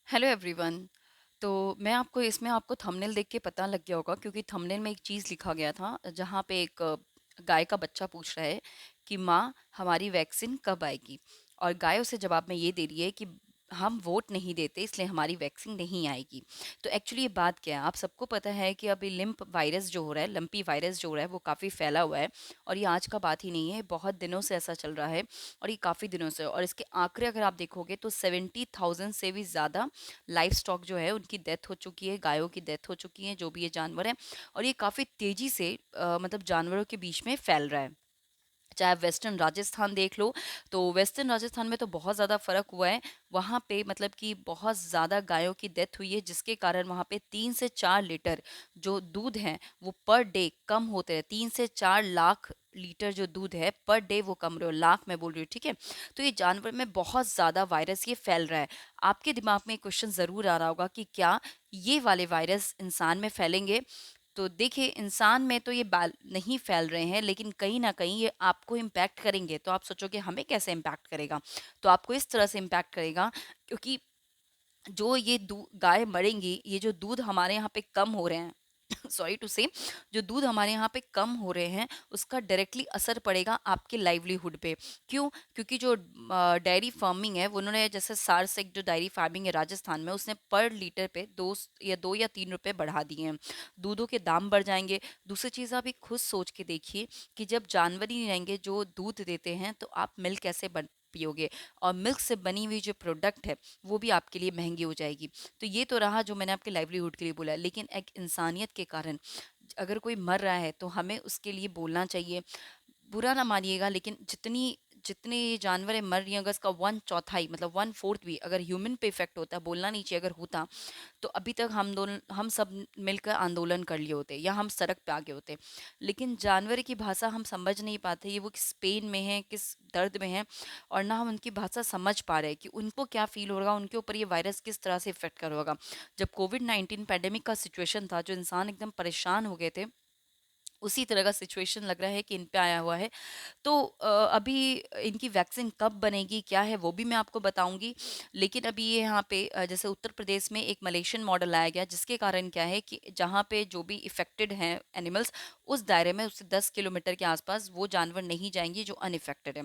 Hello everyone. तो मैं आपको इसमें आपको थंबनेल देख के पता लग गया होगा क्योंकि थंबनेल में एक चीज़ लिखा गया था जहाँ पे एक गाय का बच्चा पूछ रहा है कि माँ हमारी वैक्सीन कब आएगी। और गाय उसे जवाब में ये दे रही है कि हम वोट नहीं देते इसलिए हमारी वैक्सीन नहीं आएगी। तो एक्चुअली ये बात क्या है, आप सबको पता है कि अभी लिम्प वायरस जो हो रहा है, लंपी वायरस जो हो रहा है वो काफ़ी फैला हुआ है। और ये आज का बात ही नहीं है, बहुत दिनों से ऐसा चल रहा है। और ये काफ़ी दिनों से, और इसके आंकड़े अगर आप देखोगे तो 70,000 से भी ज़्यादा लाइफ स्टॉक जो है उनकी डेथ हो चुकी है, गायों की डेथ हो चुकी है, जो भी ये जानवर हैं। और ये काफ़ी तेज़ी से मतलब जानवरों के बीच में फैल रहा है। चाहे आप वेस्टर्न राजस्थान देख लो, तो वेस्टर्न राजस्थान में तो बहुत ज़्यादा फ़र्क हुआ है। वहाँ पे मतलब कि बहुत ज़्यादा गायों की डेथ हुई है, जिसके कारण वहाँ पे 3 से 4 लीटर जो दूध है वो पर डे कम होते रहे। 3 से 4 लाख लीटर जो दूध है पर डे वो कम रहे हो, लाख मैं बोल रही हूँ, ठीक है। तो ये जानवर में बहुत ज़्यादा वायरस ये फैल रहा है। आपके दिमाग में एक क्वेश्चन ज़रूर आ रहा होगा कि क्या ये वाले वायरस इंसान में फैलेंगे। तो देखिए, इंसान में तो ये बाल नहीं फैल रहे हैं, लेकिन कहीं न कहीं ये आपको इम्पैक्ट करेंगे। तो आप सोचोगे हमें कैसे इम्पैक्ट करेगा? तो आपको इस तरह से इम्पैक्ट करेगा, क्योंकि जो ये दू गाय मरेंगी, ये जो दूध हमारे यहाँ पे कम हो रहे हैं सॉरी टू से, जो दूध हमारे यहाँ पे कम हो रहे हैं, उसका डायरेक्टली असर पड़ेगा आपके लाइवलीहुड पे। क्यों? क्योंकि जो डेयरी फार्मिंग है, वो उन्होंने जैसे सारसेक जो डेयरी फार्मिंग है राजस्थान में, उसने पर लीटर पे 2 या 3 रुपए बढ़ा दिए हैं। दूधों के दाम बढ़ जाएंगे। दूसरी चीज़, आप एक खुद सोच के देखिए कि जब जानवर ही नहीं रहेंगे जो दूध देते हैं, तो आप मिल्क कैसे बन पियोगे। और मिल्क से बनी हुई जो प्रोडक्ट है वो भी आपके लिए महंगी हो जाएगी। तो ये तो रहा जो मैंने आपके लाइवलीहुड के लिए बोला, लेकिन एक इंसानियत के कारण अगर कोई मर रहा है तो हमें उसके लिए बोलना चाहिए। बुरा ना मानिएगा, लेकिन जितनी जितने ये जानवर मर रही हैं, अगर इसका 1/4 मतलब 1/4 भी अगर ह्यूमन पे इफेक्ट होता है, बोलना नहीं चाहिए, अगर होता तो अभी तक हम सब मिलकर आंदोलन कर लिए होते या हम सड़क पे आ गए होते। लेकिन जानवर की भाषा हम समझ नहीं पाते, ये वो किस पेन में है, किस दर्द में है, और ना हम उनकी भाषा समझ पा रहे हैं कि उनको क्या फील होगा, उनके ऊपर ये वायरस किस तरह से इफेक्ट कर होगा। जब कोविड-19 पैंडेमिक का सिचुएशन था, जो इंसान एकदम परेशान हो गए थे, उसी तरह का सिचुएशन लग रहा है कि इन पे आया हुआ है। तो अभी इनकी वैक्सीन कब बनेगी, क्या है, वो भी मैं आपको बताऊंगी। लेकिन अभी ये यहाँ पे जैसे उत्तर प्रदेश में एक मलेशियन मॉडल लाया गया, जिसके कारण क्या है कि जहाँ पे जो भी इफेक्टेड हैं एनिमल्स, उस दायरे में उससे 10 किलोमीटर के आसपास वो जानवर नहीं जाएंगे जो अनइफेक्टेड है।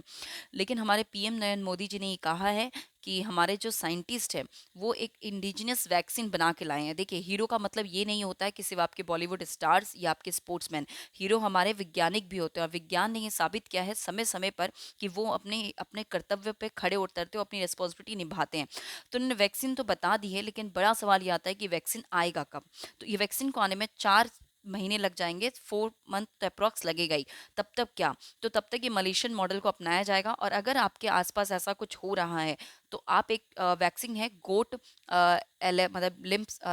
लेकिन हमारे पीएम नरेंद्र मोदी जी ने ये कहा है कि हमारे जो साइंटिस्ट हैं वो एक इंडिजिनस वैक्सीन बना के लाए हैं। देखिए, हीरो का मतलब ये नहीं होता है कि सिर्फ आपके बॉलीवुड स्टार्स या आपके स्पोर्ट्समैन। हीरो हमारे वैज्ञानिक भी होते हैं, और विज्ञान ने ये साबित किया है समय समय पर कि वो अपने अपने कर्तव्य पे खड़े उतरते हो, अपनी रिस्पॉन्सिबिलिटी निभाते हैं। तो उन्होंने वैक्सीन तो बता दी है, लेकिन बड़ा सवाल ये आता है कि वैक्सीन आएगा कब। तो ये वैक्सीन को आने में 4 महीने लग जाएंगे, 4 मंथ अप्रॉक्स लगेगा ही। तब तक क्या, तो तब तक ये मलेशियन मॉडल को अपनाया जाएगा। और अगर आपके आसपास ऐसा कुछ हो रहा है, तो आप एक वैक्सीन है गोट मतलब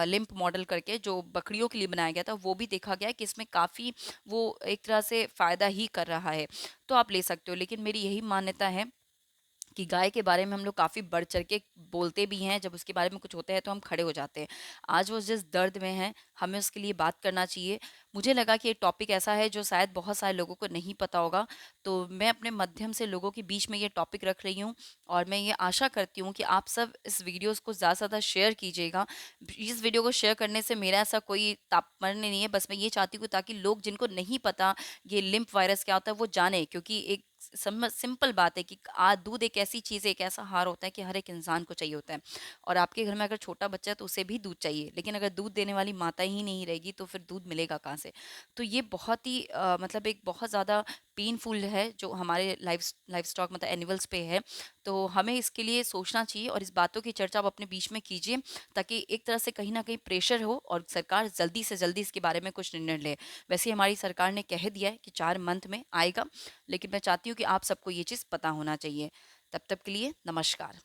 लिम्प मॉडल करके, जो बकरियों के लिए बनाया गया था, वो भी देखा गया है कि इसमें काफ़ी वो एक तरह से फ़ायदा ही कर रहा है। तो आप ले सकते हो। लेकिन मेरी यही मान्यता है कि गाय के बारे में हम लोग काफ़ी बढ़ चढ़ के बोलते भी हैं, जब उसके बारे में कुछ होता है तो हम खड़े हो जाते हैं। आज वो जिस दर्द में है, हमें उसके लिए बात करना चाहिए। मुझे लगा कि ये टॉपिक ऐसा है जो शायद बहुत सारे लोगों को नहीं पता होगा, तो मैं अपने माध्यम से लोगों के बीच में ये टॉपिक रख रही हूँ। और मैं ये आशा करती हूँ कि आप सब इस वीडियोस को ज़्यादा से ज़्यादा शेयर कीजिएगा। इस वीडियो को शेयर करने से मेरा ऐसा कोई तात्पर्य नहीं है, बस मैं ये चाहती हूँ ताकि लोग जिनको नहीं पता ये लिम्फ वायरस क्या होता है वो जाने। क्योंकि एक सिंपल बात है कि दूध एक ऐसी चीज़ है, एक ऐसा आहार होता है कि हर एक इंसान को चाहिए होता है। और आपके घर में अगर छोटा बच्चा है तो उसे भी दूध चाहिए, लेकिन अगर दूध देने वाली माता ही नहीं रहेगी तो फिर दूध मिलेगा कहाँ से। तो ये बहुत ही मतलब एक बहुत ज़्यादा पेनफुल है जो हमारे लाइफ स्टॉक मतलब एनिमल्स पे है। तो हमें इसके लिए सोचना चाहिए, और इस बातों की चर्चा आप अपने बीच में कीजिए, ताकि एक तरह से कहीं ना कहीं प्रेशर हो और सरकार जल्दी से जल्दी इसके बारे में कुछ निर्णय ले। वैसे हमारी सरकार ने कह दिया है कि 4 मंथ में आएगा, लेकिन मैं चाहती हूँ कि आप सबको ये चीज़ पता होना चाहिए। तब तक के लिए नमस्कार।